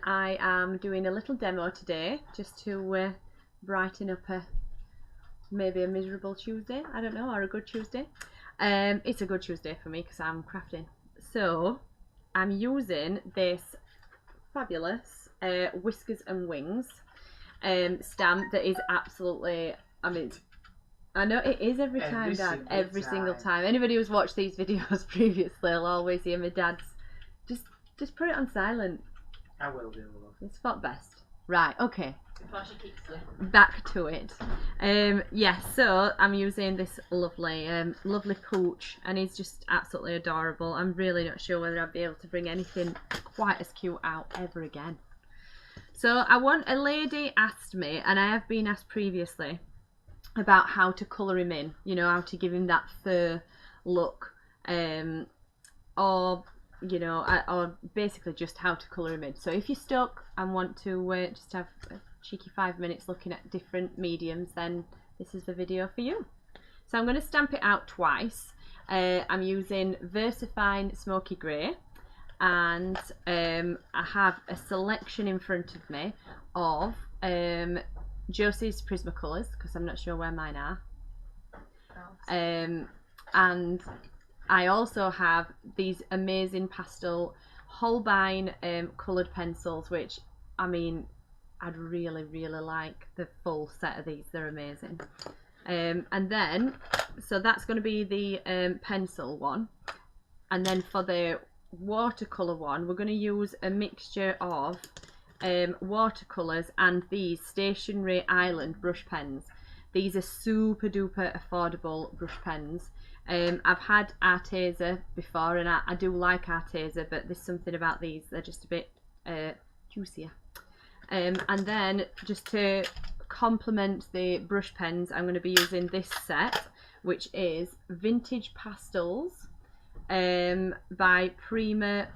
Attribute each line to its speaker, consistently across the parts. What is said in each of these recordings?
Speaker 1: I am doing a little demo today just to brighten up maybe a miserable Tuesday, I don't know, or a good Tuesday. It's a good Tuesday for me because I'm crafting. So I'm using this fabulous Whiskers and Wings stamp that is absolutely, I mean, I know it is every time, Dad. Every single time. Anybody who's watched these videos previously will always hear my dad's just put it on silent.
Speaker 2: I will do, love.
Speaker 1: It's thought best. Right, okay.
Speaker 3: Before she keeps it.
Speaker 1: Back to it. Yeah, so I'm using this lovely pooch, and he's just absolutely adorable. I'm really not sure whether I'll be able to bring anything quite as cute out ever again. So a lady asked me, and I have been asked previously, about how to colour him in, you know, how to give him that fur look, or you know, or basically just how to colour him in. So if you're stuck and want to just have a cheeky 5 minutes looking at different mediums, then this is the video for you. So I'm going to stamp it out twice. I'm using VersaFine Smoky Grey, and I have a selection in front of me of Josie's Prismacolors, because I'm not sure where mine are. And I also have these amazing pastel Holbein coloured pencils, which, I mean, I'd really like the full set of these. They're amazing. And then, so that's going to be the pencil one. And then for the watercolour one, we're going to use a mixture of watercolours and these Stationery Island brush pens. These are super duper affordable brush pens. I've had Arteza before, and I do like Arteza, but there's something about these, they're just a bit juicier. And then just to complement the brush pens, I'm going to be using this set, which is Vintage Pastels by Prima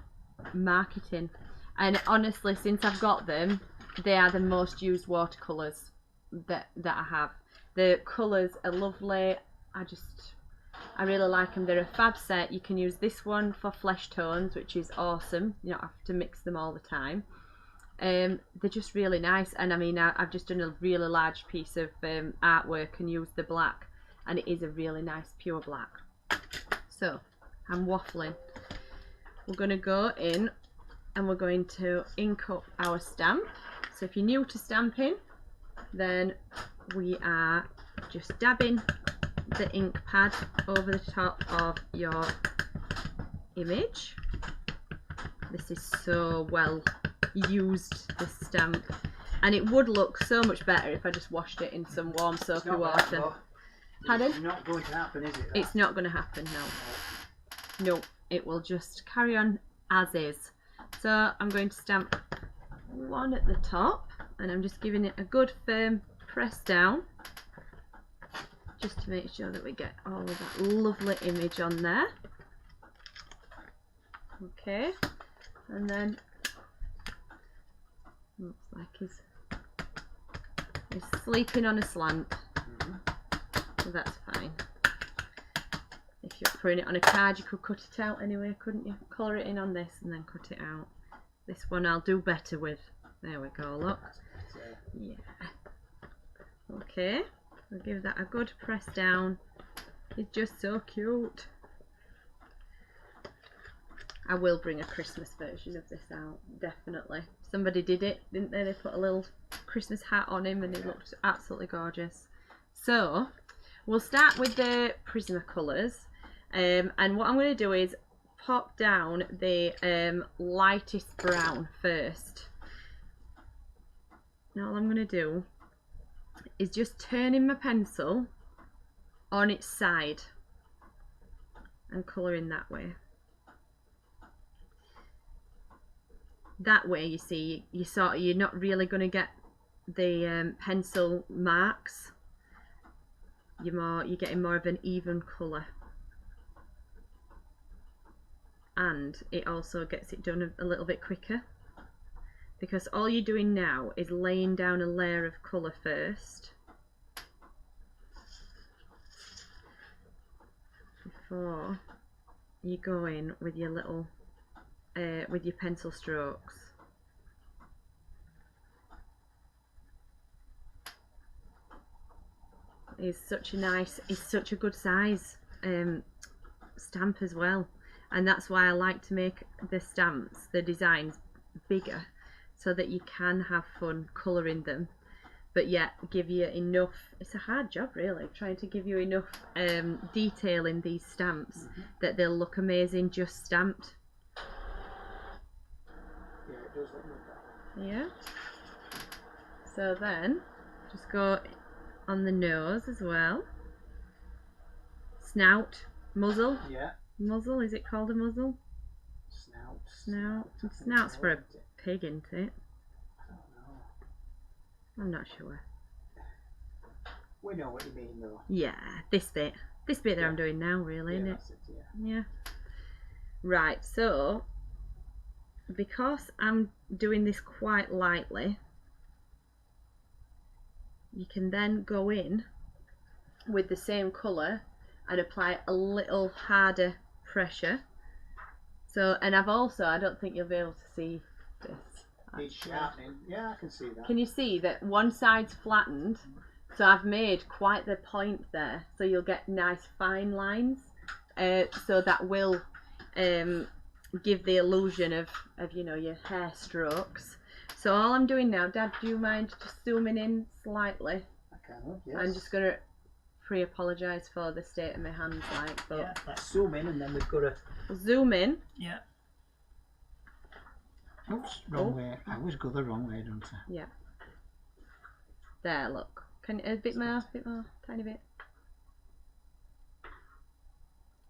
Speaker 1: Marketing. And honestly, since I've got them, they are the most used watercolours that I have. The colours are lovely. I really like them. They're a fab set. You can use this one for flesh tones, which is awesome. You don't have to mix them all the time. They're just really nice. And I mean, I've just done a really large piece of artwork and used the black, and it is a really nice pure black. So I'm waffling. We're going to go in and we're going to ink up our stamp. So if you're new to stamping, then we are just dabbing the ink pad over the top of your image. This is so well used, this stamp, and it would look so much better if I just washed it in some warm soapy water. Pardon?
Speaker 2: It's not going to happen, is it?
Speaker 1: It's not going to happen, no. No, it will just carry on as is. So I'm going to stamp one at the top, and I'm just giving it a good firm press down, just to make sure that we get all of that lovely image on there. Okay, and then looks like he's sleeping on a slant, so that's fine. If you're putting it on a card, you could cut it out anyway, couldn't you? Colour it in on this and then cut it out. This one I'll do better with. There we go, look. Yeah. Okay, I'll give that a good press down. It's just so cute. I will bring a Christmas version of this out, definitely. Somebody did it, didn't they? They put a little Christmas hat on him and it looked absolutely gorgeous. So, we'll start with the Prismacolors. And what I'm going to do is pop down the lightest brown first. Now all I'm going to do is just turning my pencil on its side and colouring that way. That way, you see, you're not really going to get the pencil marks. You're getting more of an even colour, and it also gets it done a little bit quicker, because all you're doing now is laying down a layer of colour first before you go in with your little with your pencil strokes. is such a good size stamp as well, and that's why I like to make the stamps, the designs, bigger, so that you can have fun colouring them, but yet give you enough. It's a hard job really, trying to give you enough detail in these stamps that they'll look amazing just stamped.
Speaker 2: Yeah, it does look good, that one.
Speaker 1: Yeah. So then just go on the nose as well. Snout, muzzle.
Speaker 2: Yeah.
Speaker 1: Muzzle, is it called a muzzle?
Speaker 2: Snout.
Speaker 1: Snout.
Speaker 2: I think
Speaker 1: Snout's
Speaker 2: so,
Speaker 1: for a
Speaker 2: isn't it?
Speaker 1: pig, isn't it?
Speaker 2: I don't know.
Speaker 1: I'm not sure.
Speaker 2: We know what you mean though.
Speaker 1: Yeah, this bit that I'm doing now, really, isn't
Speaker 2: Yeah,
Speaker 1: it?
Speaker 2: that's it, yeah.
Speaker 1: Yeah. Right, so because I'm doing this quite lightly, you can then go in with the same colour and apply a little harder pressure. So, and I've also, I don't think you'll be able to see this.
Speaker 2: It's
Speaker 1: actually.
Speaker 2: sharpening. Yeah, I can see that.
Speaker 1: Can you see that one side's flattened? So I've made quite the point there, so you'll get nice fine lines. So that will give the illusion of you know, your hair strokes. So all I'm doing now, Dad, do you mind just zooming in slightly?
Speaker 2: I can, yes.
Speaker 1: I'm just gonna pre-apologise for the state of my hands, like, but
Speaker 2: Yeah, let's zoom in and then we've got to...
Speaker 1: zoom in.
Speaker 2: Yeah. Oops, wrong way. I always go the wrong way, don't I?
Speaker 1: Yeah. There, look. Can a bit more, tiny bit.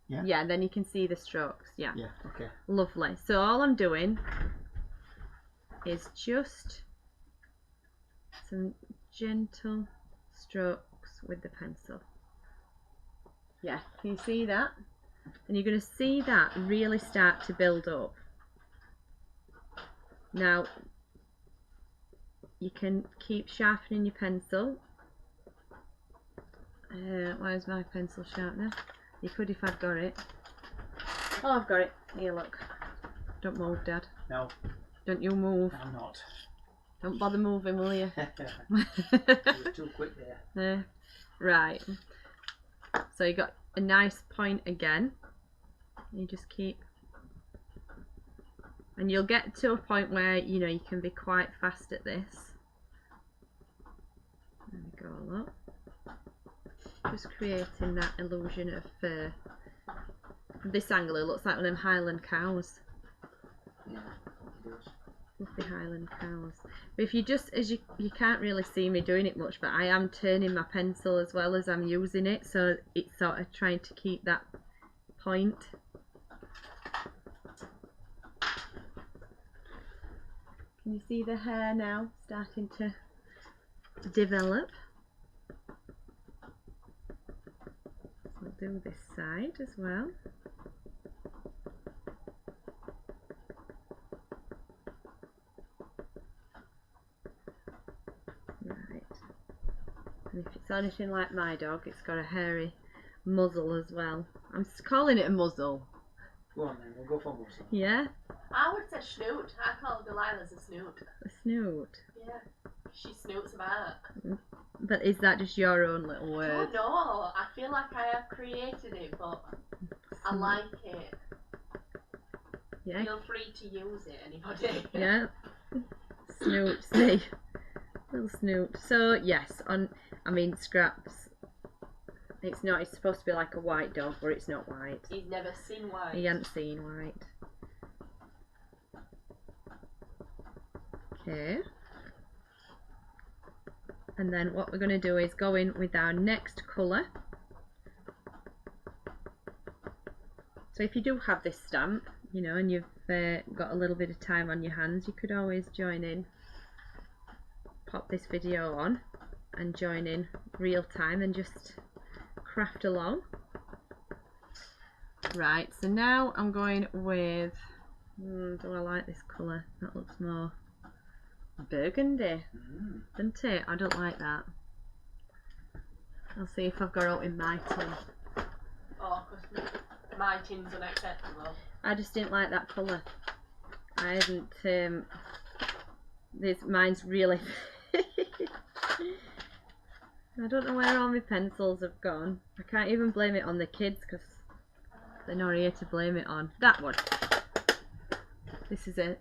Speaker 2: Yeah.
Speaker 1: Yeah, then you can see the strokes. Yeah.
Speaker 2: Yeah, okay.
Speaker 1: Lovely. So all I'm doing is just some gentle strokes with the pencil. Yeah, can you see that? And you're going to see that really start to build up. Now, you can keep sharpening your pencil. Where's my pencil sharpener? You could if I'd got it. Oh, I've got it. Here, look. Don't move, Dad.
Speaker 2: No,
Speaker 1: Don't you move.
Speaker 2: I'm not.
Speaker 1: Don't bother moving, will you?
Speaker 2: You're too quick there.
Speaker 1: Right. So you got a nice point again. You just keep, and you'll get to a point where you know you can be quite fast at this. There we go. Look. Just creating that illusion of from this angle it looks like one of them Highland cows.
Speaker 2: Yeah, it does.
Speaker 1: Lovely Highland cows. But if you just, as you can't really see me doing it much, but I am turning my pencil as well as I'm using it, so it's sort of trying to keep that point. Can you see the hair now starting to develop? We'll do this side as well. Right. And if it's anything like my dog, it's got a hairy muzzle as well. I'm calling it a muzzle.
Speaker 2: Go on then, we'll go for muzzle.
Speaker 1: Yeah?
Speaker 3: I would say snoot. I call Delilah's a snoot.
Speaker 1: A snoot.
Speaker 3: Yeah. She snoots about.
Speaker 1: But is that just your own little
Speaker 3: Oh
Speaker 1: word?
Speaker 3: no, I feel like I have created it, but I like it.
Speaker 1: Yeah?
Speaker 3: Feel free to use it, anybody.
Speaker 1: Yeah. Snoot, see? Little snoot. So yes, I mean Scraps, it's supposed to be like a white dog, but it's not white.
Speaker 3: He's never seen white.
Speaker 1: He hasn't seen white. Okay. And then what we're going to do is go in with our next colour. So if you do have this stamp, you know, and you've got a little bit of time on your hands, you could always join in, pop this video on and join in real time and just craft along. Right, so now I'm going with, do I like this colour? That looks more burgundy, doesn't it? I don't like that. I'll see if I've got out in my tin.
Speaker 3: Oh, because my tin's unacceptable.
Speaker 1: I just didn't like that colour. I hadn't, mine's really I don't know where all my pencils have gone. I can't even blame it on the kids because they're not here to blame it on. That one. This is a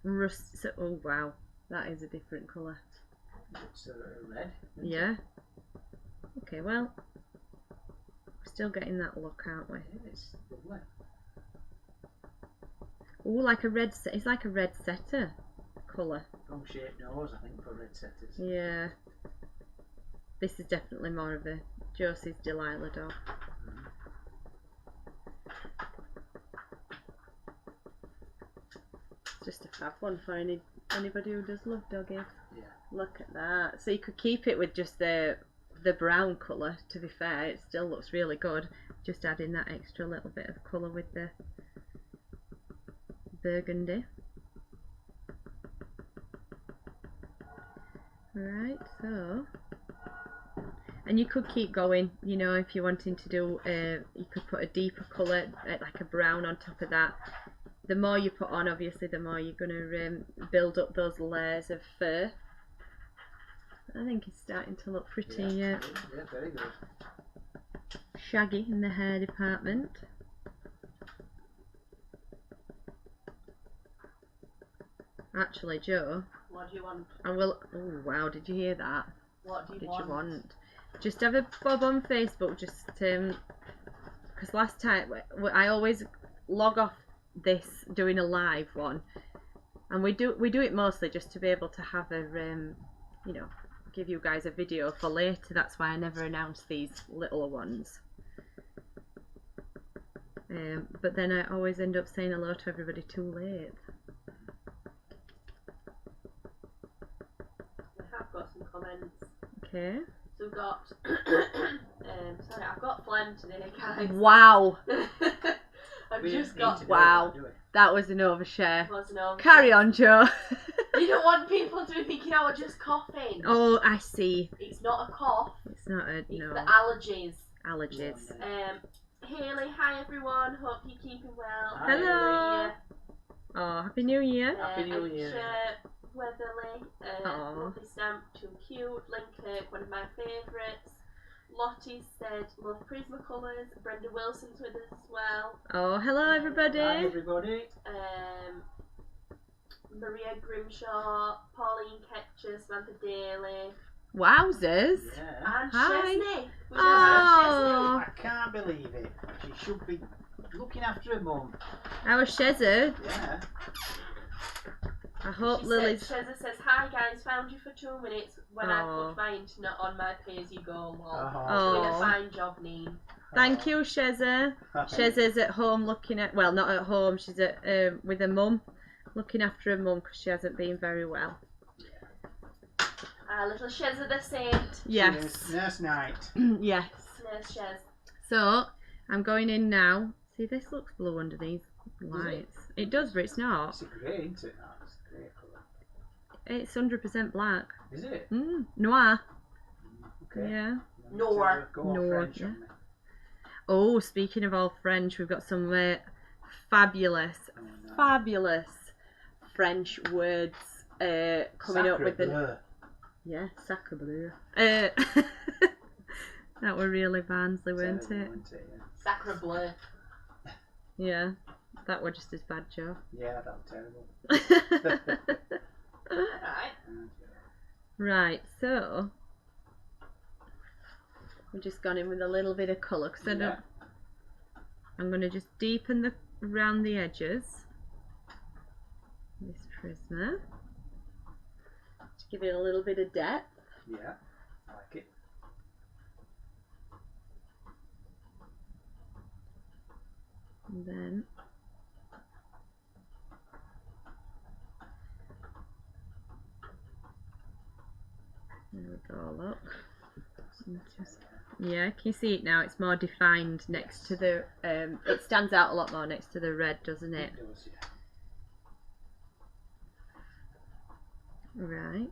Speaker 1: rust. Oh wow, that is a different colour.
Speaker 2: It's red.
Speaker 1: Yeah. Okay, well, we're still getting that look, aren't we?
Speaker 2: It's lovely.
Speaker 1: Oh, like a red. It's like a red setter colour.
Speaker 2: Wrong shaped nose, I think, for red setters.
Speaker 1: Yeah. This is definitely more of a Josie's Delilah dog. It's just a fab one for anybody who does love doggies.
Speaker 2: Yeah.
Speaker 1: Look at that. So you could keep it with just the brown colour, to be fair. It still looks really good. Just adding that extra little bit of colour with the burgundy. Right, so... And you could keep going, you know, if you're wanting to do, you could put a deeper colour, like a brown on top of that. The more you put on, obviously, the more you're going to build up those layers of fur. I think it's starting to look pretty
Speaker 2: Yeah, very good.
Speaker 1: shaggy in the hair department. Actually, Joe,
Speaker 3: What do you want?
Speaker 1: I will... Oh, wow, did you hear that?
Speaker 3: What do you
Speaker 1: Did
Speaker 3: want?
Speaker 1: you want? Just have a bob on Facebook, just because last time I always log off this doing a live one, and we do it mostly just to be able to have a you know, give you guys a video for later. That's why I never announce these little ones. But then I always end up saying hello to everybody too late.
Speaker 3: We have got some comments.
Speaker 1: Okay.
Speaker 3: So we've got, sorry, I've got phlegm today, guys.
Speaker 1: Wow.
Speaker 3: I've
Speaker 2: We
Speaker 3: just
Speaker 2: didn't
Speaker 3: got
Speaker 2: need to do
Speaker 1: wow.
Speaker 2: that, do we?
Speaker 1: That was an overshare.
Speaker 3: was no.
Speaker 1: Carry on, Joe.
Speaker 3: You don't want people to be thinking I was just coughing.
Speaker 1: Oh, I see.
Speaker 3: It's not a cough.
Speaker 1: It's not a
Speaker 3: It's
Speaker 1: no
Speaker 3: the allergies.
Speaker 1: allergies.
Speaker 3: Haley, hi everyone. Hope you're keeping well.
Speaker 2: Hi,
Speaker 1: Hello.
Speaker 2: Haley.
Speaker 1: Oh, Happy New Year.
Speaker 2: Happy New Year.
Speaker 3: Weatherly,
Speaker 1: Aw.
Speaker 3: lovely stamp, too cute. Linkirk, one of my favourites. Lottie said, love Prismacolors. Brenda Wilson's with us as well.
Speaker 1: Oh, hello everybody.
Speaker 2: Hi, everybody.
Speaker 3: Maria Grimshaw, Pauline Ketcher, Samantha Daly,
Speaker 1: Wowzers.
Speaker 2: Yeah.
Speaker 3: and
Speaker 1: Hi.
Speaker 3: Chesney. We just
Speaker 1: Oh.
Speaker 2: I can't believe it. She should be looking after her mum.
Speaker 1: Our Shezza.
Speaker 2: Yeah.
Speaker 1: I hope
Speaker 3: She
Speaker 1: Lily's.
Speaker 3: said, Shezza says, hi guys, found you for 2 minutes when I
Speaker 1: Aw.
Speaker 3: put my internet on my pay-as-you-go lol.
Speaker 2: Oh.
Speaker 3: Doing a
Speaker 1: Oh.
Speaker 3: fine job, Neen.
Speaker 1: Thank you, Shezza. Shezza's at home looking at, well, not at home, she's at with her mum, looking after her mum because she hasn't been very well.
Speaker 3: Little Shezza the Saint.
Speaker 1: Yes.
Speaker 2: Nurse night.
Speaker 1: Yes.
Speaker 3: Nurse Shez.
Speaker 1: So, I'm going in now. See, this looks blue under these lights. It does, but it's not.
Speaker 2: It's a grey, isn't it? Oh, it's a grey colour.
Speaker 1: It's 100% black.
Speaker 2: Is it?
Speaker 1: Noir.
Speaker 2: Okay.
Speaker 1: Yeah.
Speaker 3: Noir.
Speaker 2: Go on
Speaker 1: Noir,
Speaker 2: French
Speaker 1: yeah.
Speaker 2: on me.
Speaker 1: Oh, speaking of all French, we've got some fabulous,
Speaker 2: Oh, no.
Speaker 1: fabulous French words coming up
Speaker 2: Sacre
Speaker 1: with the
Speaker 2: bleu.
Speaker 1: yeah, sacre bleu. That were really Barnsley, weren't
Speaker 2: Terrible,
Speaker 1: it?
Speaker 2: wasn't it?
Speaker 3: Sacre bleu.
Speaker 1: Yeah, that were just as bad, Joe.
Speaker 2: Yeah, that was terrible.
Speaker 3: Alright.
Speaker 1: Right, so we've just gone in with a little bit of colour because I don't.
Speaker 2: Yeah.
Speaker 1: I'm going to just deepen around the edges. This Prisma. To give it a little bit of depth.
Speaker 2: Yeah, I like it.
Speaker 1: And then there we go, look. Yeah, can you see it now? It's more defined next to the it stands out a lot more next to the red, doesn't it?
Speaker 2: It does, yeah.
Speaker 1: Right.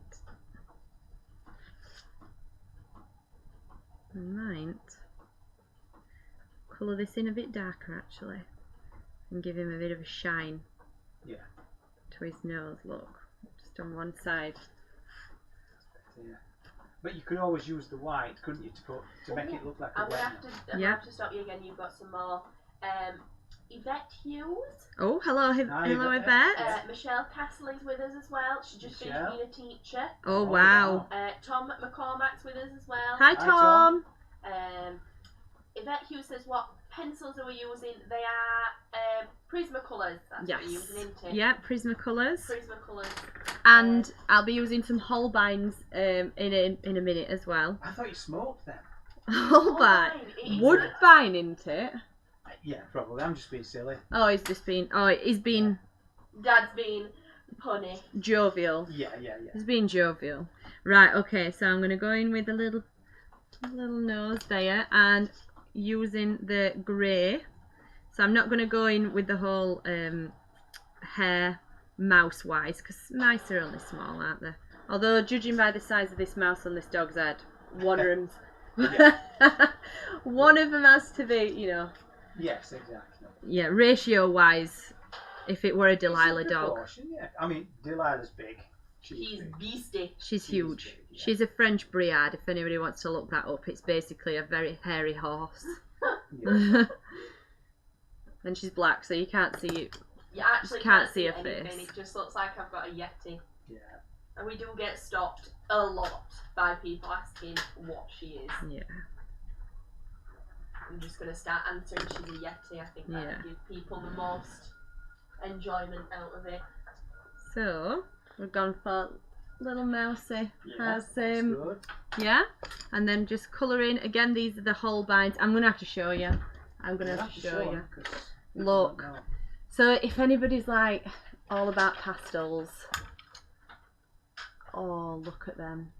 Speaker 1: I might colour this in a bit darker actually and give him a bit of a shine
Speaker 2: Yeah.
Speaker 1: to his nose, look. Just on one side.
Speaker 2: Yeah. But you could always use the white, couldn't you, to make it look like a
Speaker 3: I'm gonna
Speaker 2: wet
Speaker 3: have
Speaker 2: one?
Speaker 3: to. I'm gonna have to stop you again. You've got some more. Yvette Hughes.
Speaker 1: Oh, hello,
Speaker 2: Hi,
Speaker 1: hello,
Speaker 2: Yvette.
Speaker 1: Yvette.
Speaker 3: Michelle Castle is with us as well. She's just finished
Speaker 2: Michelle.
Speaker 3: being a teacher.
Speaker 1: Oh, wow.
Speaker 3: Tom McCormack's with us as well.
Speaker 1: Hi,
Speaker 2: Hi,
Speaker 1: Tom.
Speaker 3: Yvette Hughes says what pencils are we using? They are Prismacolors. That's
Speaker 1: Yes.
Speaker 3: what you're using, isn't it?
Speaker 1: Yeah, Prismacolors.
Speaker 3: Prismacolors.
Speaker 1: And I'll be using some Holbeins in a minute as well.
Speaker 2: I thought you smoked them.
Speaker 1: Holbein.
Speaker 3: It is
Speaker 1: Woodbine, isn't it?
Speaker 2: Yeah, probably. I'm just being silly.
Speaker 1: Oh, he's been
Speaker 3: Dad's being punny.
Speaker 1: jovial.
Speaker 2: Yeah.
Speaker 1: He's being jovial. Right, okay, so I'm going to go in with a little nose there and using the grey. So I'm not going to go in with the whole hair mouse-wise, because mice are only small, aren't they? Although, judging by the size of this mouse on this dog's head, one of them's... one of them has to be, you know...
Speaker 2: Yes, exactly.
Speaker 1: Yeah, ratio-wise, if it were a Delilah
Speaker 2: It's a
Speaker 1: dog.
Speaker 2: proportion, yeah. I mean, Delilah's big.
Speaker 3: He's
Speaker 2: big.
Speaker 3: beastie.
Speaker 1: She's
Speaker 2: She's
Speaker 1: huge.
Speaker 2: big, yeah.
Speaker 1: She's a French Briard, if anybody wants to look that up. It's basically a very hairy horse.
Speaker 2: Yeah.
Speaker 1: And she's black, so you can't see it.
Speaker 3: You actually
Speaker 1: Can't see her
Speaker 3: anything.
Speaker 1: face.
Speaker 3: It just looks like I've got a Yeti.
Speaker 2: Yeah.
Speaker 3: And we do get stopped a lot by people asking what she is.
Speaker 1: Yeah.
Speaker 3: I'm just going to start answering she's a Yeti. I think that
Speaker 1: Yeah.
Speaker 3: would give people the most enjoyment out of it.
Speaker 1: So, we've gone for little Mousy.
Speaker 2: Yeah,
Speaker 1: Has,
Speaker 2: that's good.
Speaker 1: yeah. And then just colouring. Again, these are the Holbeins. I'm going to have to show you. I'm going to have to show you. Look. So if anybody's like all about pastels, oh, look at them.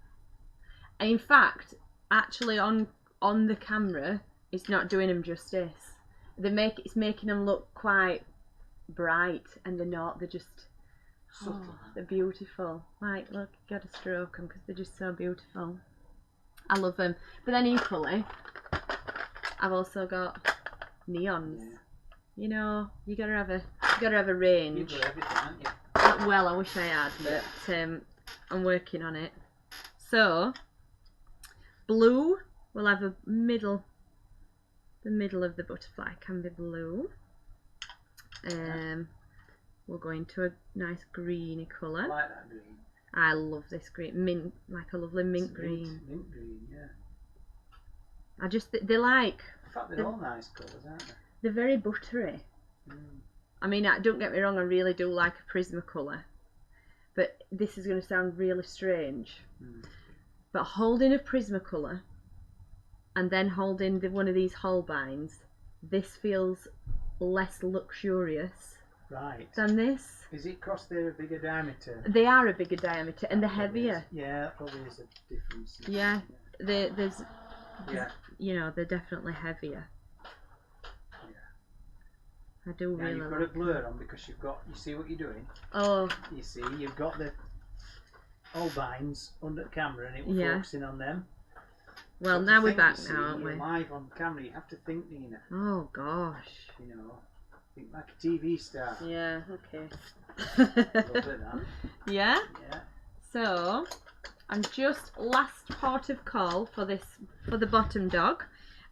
Speaker 1: And in fact, actually on the camera, it's not doing them justice. It's making them look quite bright, and they're not. They're just they're beautiful. Like, look, you gotta stroke them because they're just so beautiful. I love them. But then equally, I've also got neons.
Speaker 2: Yeah.
Speaker 1: You know, you gotta have a range.
Speaker 2: You've got everything, haven't you?
Speaker 1: Well, I wish I had, but I'm working on it. So, blue will have the middle of the butterfly can be blue. We'll go into a nice greeny
Speaker 2: I
Speaker 1: colour.
Speaker 2: like that green.
Speaker 1: I love this green, mint, like a lovely mint
Speaker 2: It's
Speaker 1: green.
Speaker 2: Mint green, yeah.
Speaker 1: I just they're like
Speaker 2: In fact, they're all nice colours, aren't they?
Speaker 1: they're very buttery.
Speaker 2: Mm.
Speaker 1: I mean, don't get me wrong, I really do like a Prismacolor, but this is going to sound really strange.
Speaker 2: Mm.
Speaker 1: But holding a Prismacolor and then holding one of these Holbeins, this feels less luxurious
Speaker 2: Right.
Speaker 1: than this.
Speaker 2: Is it because they're a bigger diameter?
Speaker 1: They are a bigger diameter and they're
Speaker 2: Probably
Speaker 1: heavier.
Speaker 2: is. Yeah, that probably is a difference.
Speaker 1: Yeah, there's,
Speaker 2: Yeah.
Speaker 1: you know, they're definitely heavier. I do
Speaker 2: Now
Speaker 1: really
Speaker 2: you've got
Speaker 1: like
Speaker 2: a blur on because you see what you're doing?
Speaker 1: Oh,
Speaker 2: You see, you've got the Holbeins under the camera and it was
Speaker 1: Yeah.
Speaker 2: focusing on them.
Speaker 1: well,
Speaker 2: But
Speaker 1: now
Speaker 2: to
Speaker 1: we're
Speaker 2: think,
Speaker 1: back
Speaker 2: you see,
Speaker 1: now, aren't
Speaker 2: you're
Speaker 1: we?
Speaker 2: live on camera, you have to think, Nina.
Speaker 1: Oh, gosh.
Speaker 2: You know, think like a TV star.
Speaker 1: Yeah, okay.
Speaker 2: Love it, that.
Speaker 1: Yeah?
Speaker 2: Yeah.
Speaker 1: So, I'm just last port of call for the bottom dog.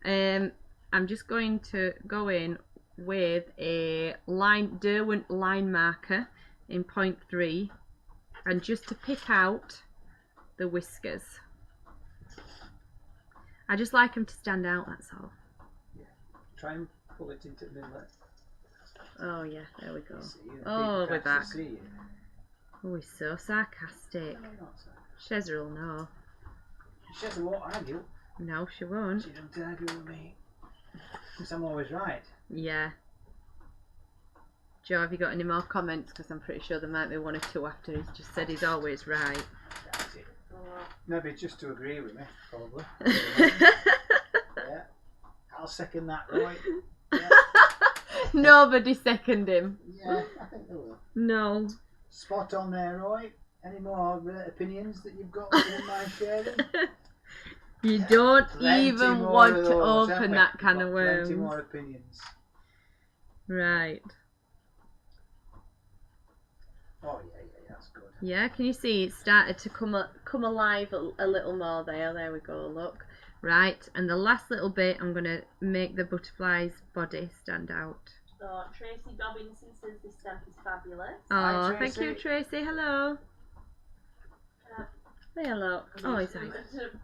Speaker 1: I'm just going to go in with a Derwent line marker in 0.3 and just to pick out the whiskers. I just like them to stand out, that's all.
Speaker 2: Try and pull it into the middle.
Speaker 1: Oh yeah, there we go.
Speaker 2: You see,
Speaker 1: Oh,
Speaker 2: people
Speaker 1: we're
Speaker 2: can't
Speaker 1: back.
Speaker 2: see it.
Speaker 1: Oh, he's so sarcastic.
Speaker 2: No, not so.
Speaker 1: Shezza will know.
Speaker 2: She says I won't argue.
Speaker 1: No, she won't.
Speaker 2: She don't argue with me. Because I'm always right.
Speaker 1: Yeah. Joe, have you got any more comments? Because I'm pretty sure there might be one or two after he's just said he's always right.
Speaker 2: That's it. Maybe just to agree with me, probably. Yeah. I'll second that, Roy. Yeah.
Speaker 1: Nobody second him.
Speaker 2: Yeah, I think they will.
Speaker 1: No.
Speaker 2: Spot on there, Roy. Any more opinions that you've got within my sharing?
Speaker 1: You don't
Speaker 2: Plenty
Speaker 1: even
Speaker 2: more
Speaker 1: want
Speaker 2: of
Speaker 1: to
Speaker 2: those, haven't
Speaker 1: open
Speaker 2: we?
Speaker 1: that
Speaker 2: We've
Speaker 1: can
Speaker 2: got
Speaker 1: of
Speaker 2: Plenty
Speaker 1: worms.
Speaker 2: more opinions.
Speaker 1: Right.
Speaker 2: Oh yeah, that's good.
Speaker 1: Yeah, can you see it started to come alive a little more there? There we go, look. Right, and the last little bit, I'm going to make the butterfly's body stand out.
Speaker 3: So, Tracy Dobinson says this stamp is fabulous.
Speaker 1: Oh,
Speaker 2: Hi,
Speaker 1: thank you, Tracy. Hello. Say hello. Oh, it's nice.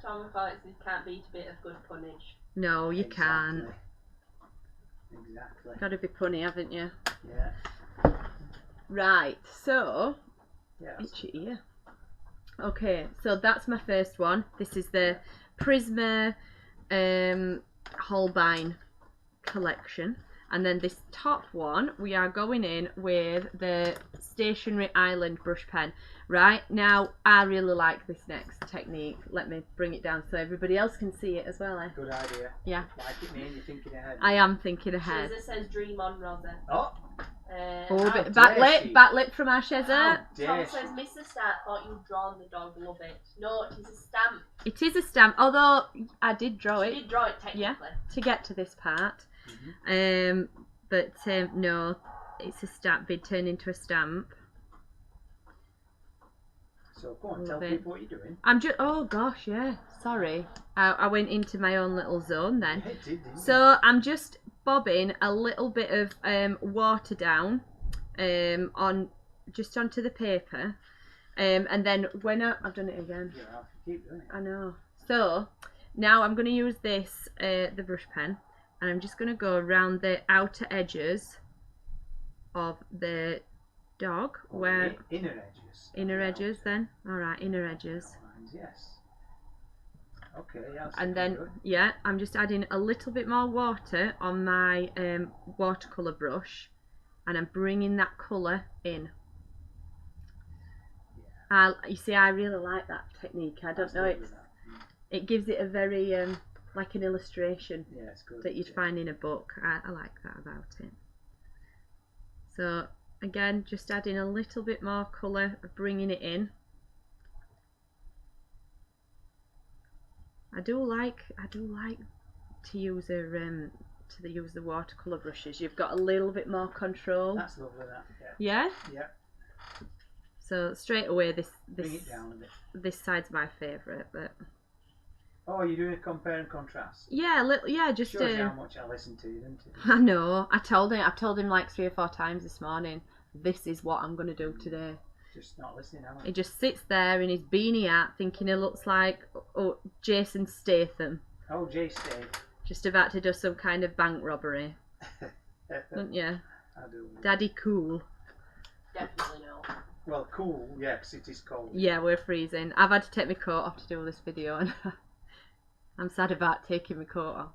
Speaker 3: Tom thought it can't beat a bit of good punnage.
Speaker 1: No, you can't.
Speaker 2: Exactly.
Speaker 1: Got to be punny, haven't you?
Speaker 2: Yeah.
Speaker 1: Right, so
Speaker 2: Yeah.
Speaker 1: itchy ear. Okay, so that's my first one. This is the Prisma Holbein collection. And then this top one, we are going in with the Stationery Island brush pen. Right, now I really like this next technique. Let me bring it down so everybody else can see it as well.
Speaker 2: Good idea.
Speaker 1: Yeah.
Speaker 2: Like it, man. You're thinking ahead.
Speaker 1: I am thinking ahead.
Speaker 3: Shazza says dream on, Rosa.
Speaker 2: Oh.
Speaker 1: Oh,
Speaker 2: How
Speaker 1: bit
Speaker 2: dare she?
Speaker 1: backlit from our Shazza.
Speaker 2: How
Speaker 3: Tom
Speaker 2: dare
Speaker 3: says,
Speaker 2: she?
Speaker 3: Mr. Start thought you'd drawn the dog, love it. No, it is a stamp.
Speaker 1: It is a stamp, although I did draw
Speaker 3: She
Speaker 1: it
Speaker 3: did draw it technically.
Speaker 1: Yeah. to get to this part. But no, it's a stamp, been turned into a stamp.
Speaker 2: So go on,
Speaker 1: Love
Speaker 2: tell
Speaker 1: it.
Speaker 2: people what you're doing.
Speaker 1: I'm just, oh gosh, yeah, sorry. I went into my own little zone then.
Speaker 2: Yeah, it did, didn't
Speaker 1: So I'm just bobbing a little bit of water down on just onto the paper, and then when I've done it again.
Speaker 2: you? Yeah, keep doing it.
Speaker 1: I know. So now I'm going to use this the brush pen, and I'm just going to go around the outer edges of the dog,
Speaker 2: Oh,
Speaker 1: where
Speaker 2: inner edges.
Speaker 1: inner edges. Then all right, inner edges.
Speaker 2: Lines, yes. Okay, yeah. that's
Speaker 1: And then,
Speaker 2: good.
Speaker 1: yeah, I'm just adding a little bit more water on my watercolour brush, and I'm bringing that colour in. You see, I really like that technique. I don't
Speaker 2: That's
Speaker 1: know,
Speaker 2: good
Speaker 1: it's
Speaker 2: with that.
Speaker 1: it gives it a very, like an illustration
Speaker 2: Yeah, it's good.
Speaker 1: that you'd find in a book. I like that about it. So, again, just adding a little bit more colour, bringing it in. I do like to use use the watercolour brushes. You've got a little bit more control.
Speaker 2: That's lovely, that. Yeah.
Speaker 1: Yeah.
Speaker 2: Yeah.
Speaker 1: So straight away,
Speaker 2: Bring it down a bit.
Speaker 1: this side's my favourite, but
Speaker 2: Oh, you're doing a compare and contrast.
Speaker 1: yeah, just
Speaker 2: Shows you how much I listen to you, doesn't it?
Speaker 1: I know. I've told him like 3 or 4 times this morning. This is what I'm gonna do today.
Speaker 2: Just not listening, am I?
Speaker 1: He just sits there in his beanie hat, thinking he looks like Jason Statham,
Speaker 2: Oh, Jay Stave.
Speaker 1: just about to do some kind of bank robbery, don't you?
Speaker 2: I do.
Speaker 1: Daddy cool.
Speaker 3: Definitely no.
Speaker 2: Well, cool, yeah, 'cause it is cold.
Speaker 1: Yeah, we're freezing. I've had to take my coat off to do this video, and I'm sad about taking my coat off.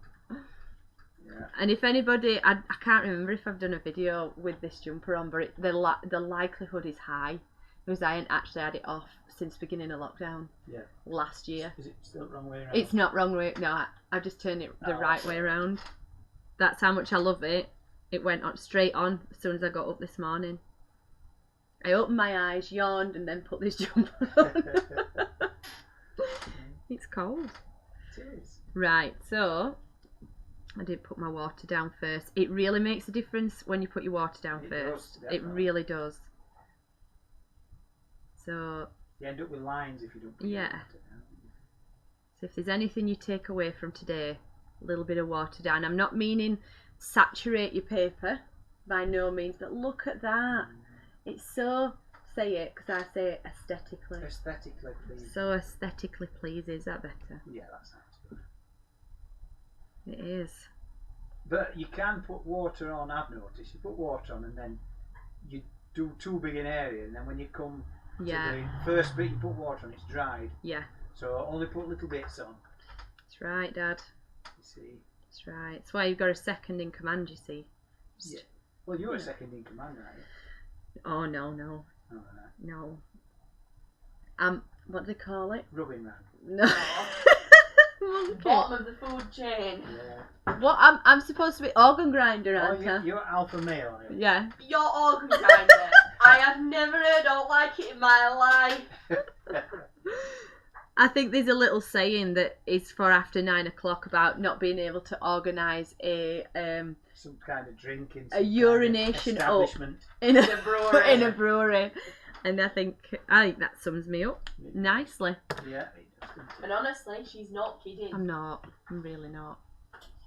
Speaker 2: Yeah.
Speaker 1: And if anybody, I can't remember if I've done a video with this jumper on, but the likelihood is high, because I ain't actually had it off since beginning of lockdown
Speaker 2: Yeah.
Speaker 1: last year.
Speaker 2: Is it still the wrong way around?
Speaker 1: It's not wrong way. No, I just turned it the
Speaker 2: Oh,
Speaker 1: right way around. That's how much I love it. It went on straight on as soon as I got up this morning. I opened my eyes, yawned, and then put this jumper on. It's cold.
Speaker 2: It is.
Speaker 1: Right, so I did put my water down first. It really makes a difference when you put your water down
Speaker 2: It
Speaker 1: first.
Speaker 2: does,
Speaker 1: It
Speaker 2: definitely.
Speaker 1: really does. So,
Speaker 2: You end up with lines if you don't put
Speaker 1: Yeah.
Speaker 2: your water down.
Speaker 1: so if there's anything you take away from today, a little bit of water down. I'm not meaning saturate your paper, by no means, but look at that. It's so, say it, because I say it aesthetically.
Speaker 2: Aesthetically, please.
Speaker 1: So aesthetically pleasing, is that better?
Speaker 2: Yeah, that sounds good.
Speaker 1: It is.
Speaker 2: But you can put water on, I've noticed. You put water on and then you do too big an area, and then when you come
Speaker 1: Yeah,
Speaker 2: to the first bit you put water on, it's dried.
Speaker 1: yeah.
Speaker 2: So only put little bits on,
Speaker 1: That's right, Dad.
Speaker 2: you see.
Speaker 1: That's right. That's why you've got a second in command, you see. Just-
Speaker 2: Yeah. Well, you're a
Speaker 1: Yeah.
Speaker 2: second in command, aren't you?
Speaker 1: Oh, no.
Speaker 2: Oh, right.
Speaker 1: No. What do they call it?
Speaker 2: Rubbing rag.
Speaker 1: No. Monkey.
Speaker 3: Bottom of the food chain.
Speaker 2: Yeah.
Speaker 1: What? I'm supposed to be organ grinder,
Speaker 2: Oh,
Speaker 1: aren't I?
Speaker 2: you're alpha male, are you?
Speaker 1: Yeah.
Speaker 3: Your organ grinder. I have never heard or like it in my life.
Speaker 1: I think there's a little saying that is for after 9 o'clock about not being able to organise a
Speaker 2: Some kind of drink in
Speaker 1: A urination up.
Speaker 2: establishment.
Speaker 1: in
Speaker 3: In a brewery.
Speaker 1: in a brewery. And I think that sums me up nicely.
Speaker 2: Yeah, it does, doesn't it?
Speaker 3: And honestly, she's not kidding.
Speaker 1: I'm not. I'm really not.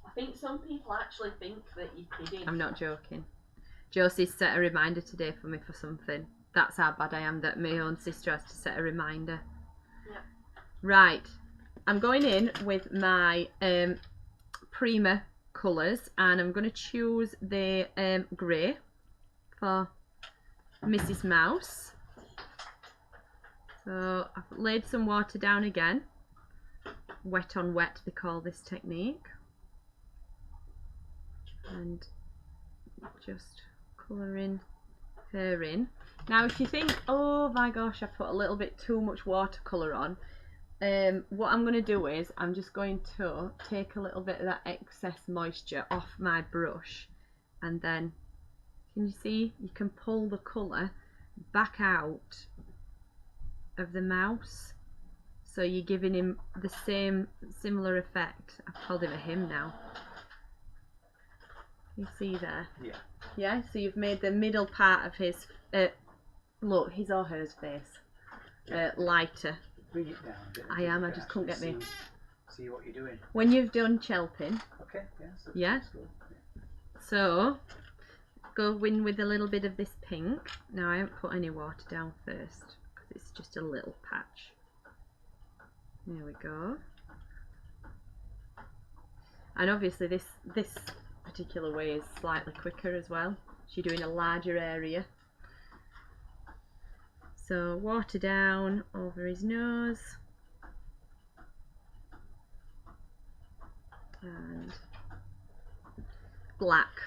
Speaker 3: I think some people actually think that you're kidding.
Speaker 1: I'm not joking. Josie set a reminder today for me for something. That's how bad I am that my own sister has to set a reminder.
Speaker 3: Yeah.
Speaker 1: Right. I'm going in with my Prima colours and I'm going to choose the grey for Mrs. Mouse. So I've laid some water down again. Wet on wet, they call this technique. And just colouring her in. Now if you think, oh my gosh, I put a little bit too much watercolour on, what I'm going to do is I'm just going to take a little bit of that excess moisture off my brush, and then can you see you can pull the colour back out of the mouse, so you're giving him the similar effect. I've called him a him now. You see there?
Speaker 2: Yeah.
Speaker 1: Yeah, so you've made the middle part of his look, his or hers face lighter.
Speaker 2: Bring it down a bit.
Speaker 1: I am, I just couldn't get me.
Speaker 2: See what you're doing.
Speaker 1: When you've done chelping,
Speaker 2: Okay, yeah. So
Speaker 1: Yeah.
Speaker 2: that's good.
Speaker 1: so go in with a little bit of this pink. Now I haven't put any water down first because it's just a little patch. There we go. And obviously this particular way is slightly quicker as well. You're doing a larger area. So water down over his nose. And black.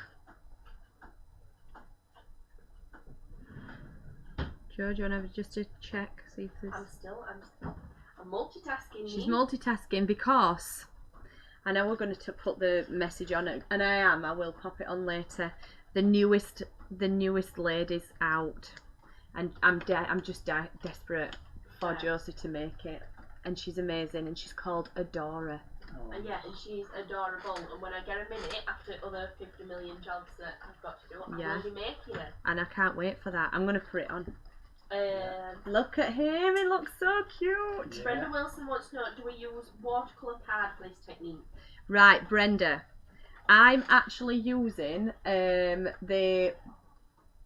Speaker 1: Joe, do you want to have just a check? See if there's...
Speaker 3: I'm multitasking.
Speaker 1: She's multitasking because I know we're going to put the message on it, and I will pop it on later. The newest lady's out, and I'm just desperate for Josie to make it, and she's amazing, and she's called Adora.
Speaker 2: Oh.
Speaker 3: Yeah, and she's adorable. And when I get a minute after other 50 million jobs that I've got to do, I will be making it.
Speaker 1: And I can't wait for that. I'm going to put it on. Look at him, he looks so cute.
Speaker 2: Yeah.
Speaker 3: Brenda Wilson wants to know, do we use watercolour card for this technique?
Speaker 1: Right, Brenda, I'm actually using the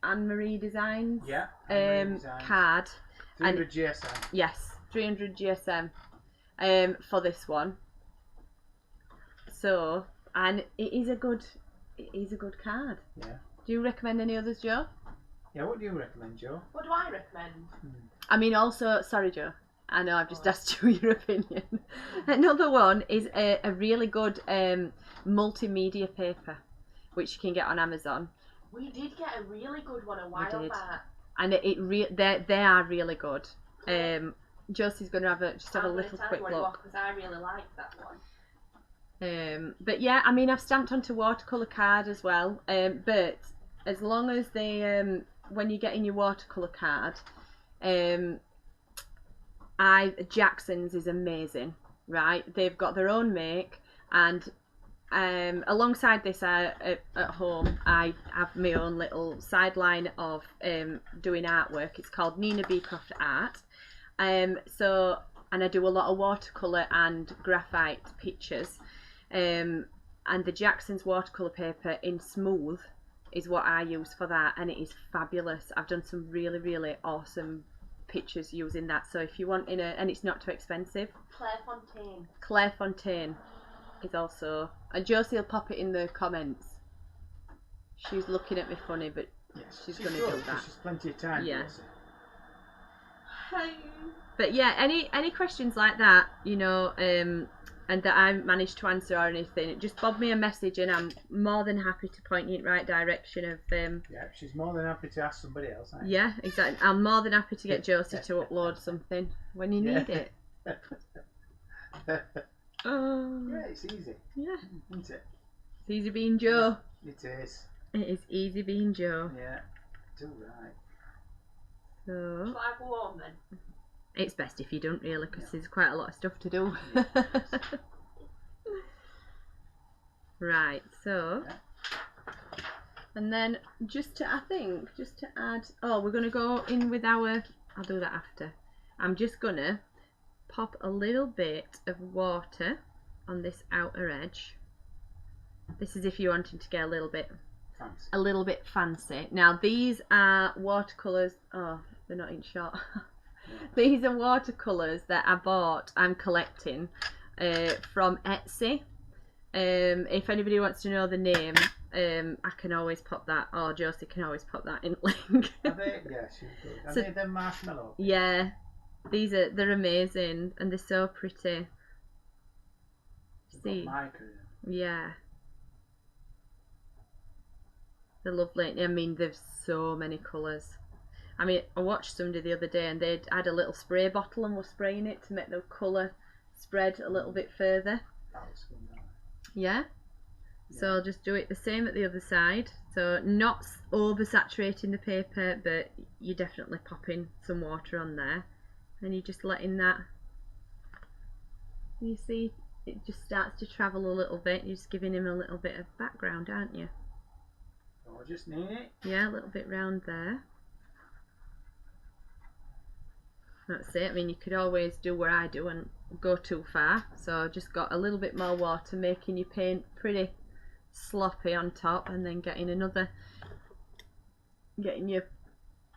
Speaker 1: Anne-Marie Designs card.
Speaker 2: 300 GSM.
Speaker 1: Yes, 300 GSM for this one. So, and it is a good card.
Speaker 2: Yeah.
Speaker 1: Do you recommend any others, Joe?
Speaker 2: Yeah, what do you recommend, Joe?
Speaker 3: What do I recommend?
Speaker 1: I mean, also, sorry, Joe. I know I've just asked you your opinion. Another one is a really good multimedia paper, which you can get on Amazon.
Speaker 3: We did get a really good one a while back.
Speaker 1: And they are really good. Josie's going to have a little quick look.
Speaker 3: Because I really like that one.
Speaker 1: But yeah, I mean, I've stamped onto watercolour card as well. But as long as they, when you're getting your watercolour card, Jackson's is amazing, right? They've got their own make, and alongside this, at home, I have my own little sideline of doing artwork. It's called Nina Beecroft Art. So, and I do a lot of watercolour and graphite pictures. And the Jackson's watercolour paper in smooth is what I use for that, and it is fabulous. I've done some really, really awesome pictures using that. So if you want and it's not too expensive. Claire Fontaine is also, and Josie will pop it in the comments. She's looking at me funny, but
Speaker 2: yes,
Speaker 1: she's going to do that.
Speaker 2: She's plenty of time.
Speaker 1: Yeah.
Speaker 3: Hi.
Speaker 1: But yeah, any questions like that, you know, and that I managed to answer or anything, just bob me a message and I'm more than happy to point you in the right direction of
Speaker 2: yeah, she's more than happy to ask somebody else.
Speaker 1: Yeah, exactly. I'm more than happy to get Josie to upload something when you need it.
Speaker 2: Yeah, it's easy.
Speaker 1: Yeah.
Speaker 2: Isn't it?
Speaker 1: It's easy being Joe.
Speaker 2: It is.
Speaker 1: It is easy being Joe.
Speaker 2: Yeah. Too right.
Speaker 1: So
Speaker 3: Shall I go on then?
Speaker 1: it's best if you don't really, because there's quite a lot of stuff to do. Right, so And then just to add, oh, we're going to go in with our, I'll do that after. I'm just going to pop a little bit of water on this outer edge. This is if you're wanting to get a little bit fancy. Now these are watercolours, oh, they're not in shot. These are watercolours that I'm collecting from Etsy. If anybody wants to know the name, I can always pop that, or Josie can always pop that in link.
Speaker 2: Are they? Yes, you could. Are they the marshmallow?
Speaker 1: Yeah, they're amazing and they're so pretty. See, yeah, they're lovely. I mean, there's so many colours. I mean, I watched somebody the other day and they'd had a little spray bottle and were spraying it to make the colour spread a little bit further. Yeah. So I'll just do it the same at the other side. So not oversaturating the paper, but you're definitely popping some water on there. And you're just letting that, you see, it just starts to travel a little bit. You're just giving him a little bit of background, aren't you?
Speaker 2: Oh, just need it.
Speaker 1: Yeah, a little bit round there. That's it. I mean, you could always do what I do and go too far. So I've just got a little bit more water, making your paint pretty sloppy on top, and then getting your,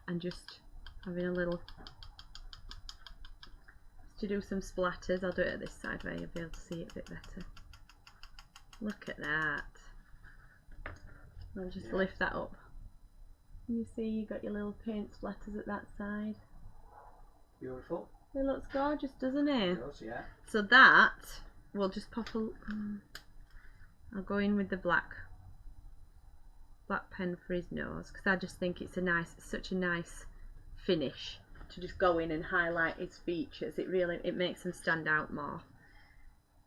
Speaker 1: and just having a little, to do some splatters. I'll do it at this side where you'll be able to see it a bit better. Look at that. I'll just lift that up. You see, you got your little paint splatters at that side.
Speaker 2: Beautiful.
Speaker 1: It looks gorgeous, doesn't it?
Speaker 2: It does, yeah.
Speaker 1: So that, we'll just pop a, I'll go in with the black pen for his nose, because I just think it's such a nice finish to just go in and highlight his features. It makes them stand out more.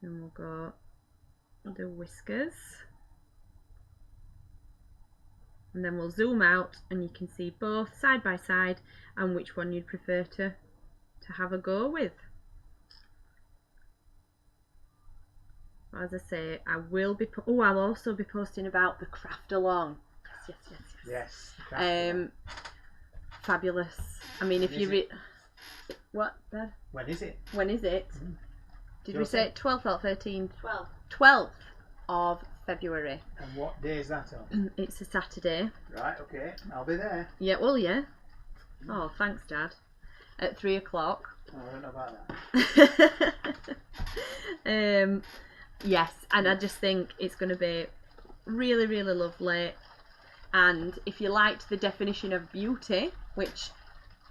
Speaker 1: And we'll do whiskers. And then we'll zoom out and you can see both side by side and which one you'd prefer to have a go with. As I say, I'll also be posting about the craft along.
Speaker 2: Yes.
Speaker 1: Fabulous. I mean, if you read, what, Dad?
Speaker 2: When is it?
Speaker 1: When is it? Did we say 12th or 13th?
Speaker 3: 12th
Speaker 1: of February.
Speaker 2: And what day is that on?
Speaker 1: It's a Saturday.
Speaker 2: Right, okay. I'll be there.
Speaker 1: Yeah, well, yeah. Oh, thanks, Dad. At 3 o'clock.
Speaker 2: Oh, I don't know about that.
Speaker 1: Yes, and I just think it's going to be really, really lovely. And if you liked the definition of beauty, which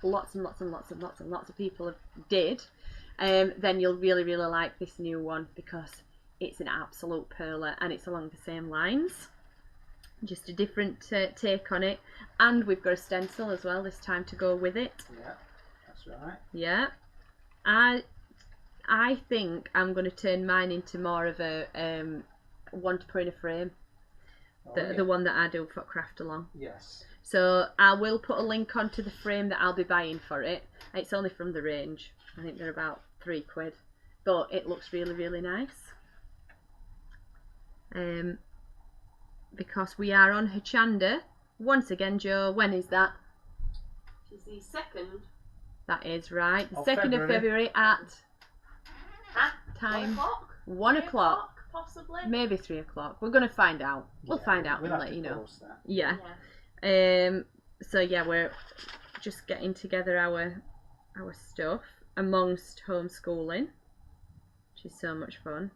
Speaker 1: lots and lots and lots and lots and lots of people did, then you'll really, really like this new one, because it's an absolute pearler and it's along the same lines. Just a different take on it. And we've got a stencil as well this time to go with it.
Speaker 2: Yeah, that's right.
Speaker 1: Yeah. I think I'm going to turn mine into more of a one to put in a frame. The one that I do for Craft Along.
Speaker 2: Yes.
Speaker 1: So I will put a link onto the frame that I'll be buying for it. It's only from the range. I think they're about £3. But it looks really, really nice. Because we are on Hochanda. Once again, Joe, when is that?
Speaker 3: It's the 2nd.
Speaker 1: That is right. The 2nd
Speaker 2: February.
Speaker 1: of February at time
Speaker 3: 1 o'clock.
Speaker 1: 1 o'clock.
Speaker 3: Possibly.
Speaker 1: Maybe 3 o'clock. We're going to find out. We'll find out
Speaker 2: we'll
Speaker 1: and
Speaker 2: have
Speaker 1: let
Speaker 2: to
Speaker 1: you know.
Speaker 2: post that.
Speaker 1: Yeah. So yeah, we're just getting together our stuff amongst homeschooling, which is so much fun.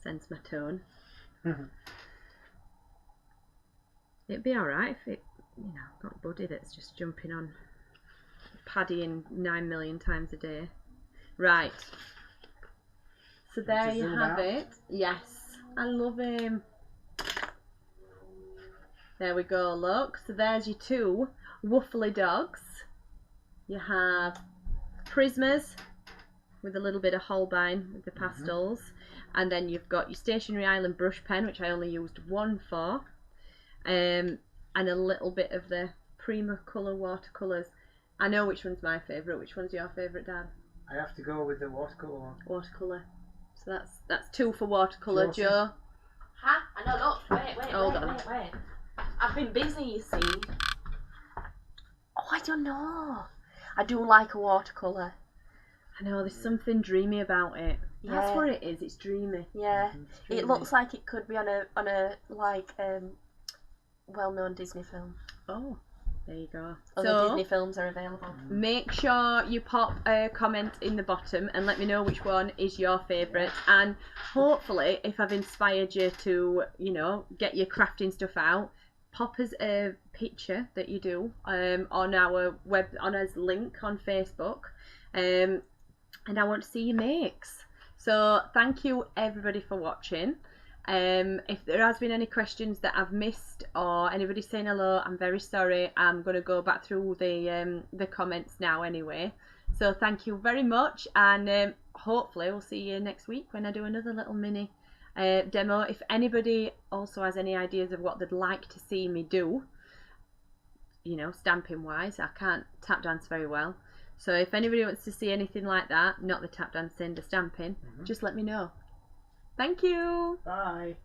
Speaker 1: Sense my tone. It'd be alright if I've got a buddy that's just jumping on Paddy 9 million times a day. Right. So there you have it. Yes, I love him. There we go, look. So there's your two Wuffly dogs. You have Prismas with a little bit of Holbein with the pastels. And then you've got your Stationery Island brush pen, which I only used one for. And a little bit of the Primacolour watercolours. I know which one's my favourite. Which one's your favourite, Dad?
Speaker 2: I have to go with the watercolour one.
Speaker 1: Watercolour. So that's 2 for watercolour,
Speaker 2: Josie?
Speaker 1: Joe.
Speaker 3: Ha! I know, look, wait. I've been busy, you see. Oh, I don't know. I do like a watercolour.
Speaker 1: I know, there's something dreamy about it. That's
Speaker 3: Yeah.
Speaker 1: what it is, it's dreamy.
Speaker 3: Yeah.
Speaker 2: It's dreamy.
Speaker 3: It looks like it could be on a like well-known Disney film.
Speaker 1: Oh, there you go.
Speaker 3: Other Disney films are available.
Speaker 1: Make sure you pop a comment in the bottom and let me know which one is your favourite, and hopefully if I've inspired you to, you know, get your crafting stuff out, pop us a picture that you do on our link on Facebook, and I want to see your makes. So thank you everybody for watching. If there has been any questions that I've missed or anybody saying hello, I'm very sorry. I'm going to go back through the comments now anyway. So thank you very much, and hopefully we'll see you next week when I do another little mini demo. If anybody also has any ideas of what they'd like to see me do, you know, stamping wise, I can't tap dance very well. So if anybody wants to see anything like that, not the tap dancing, the stamping, just let me know. Thank you.
Speaker 2: Bye.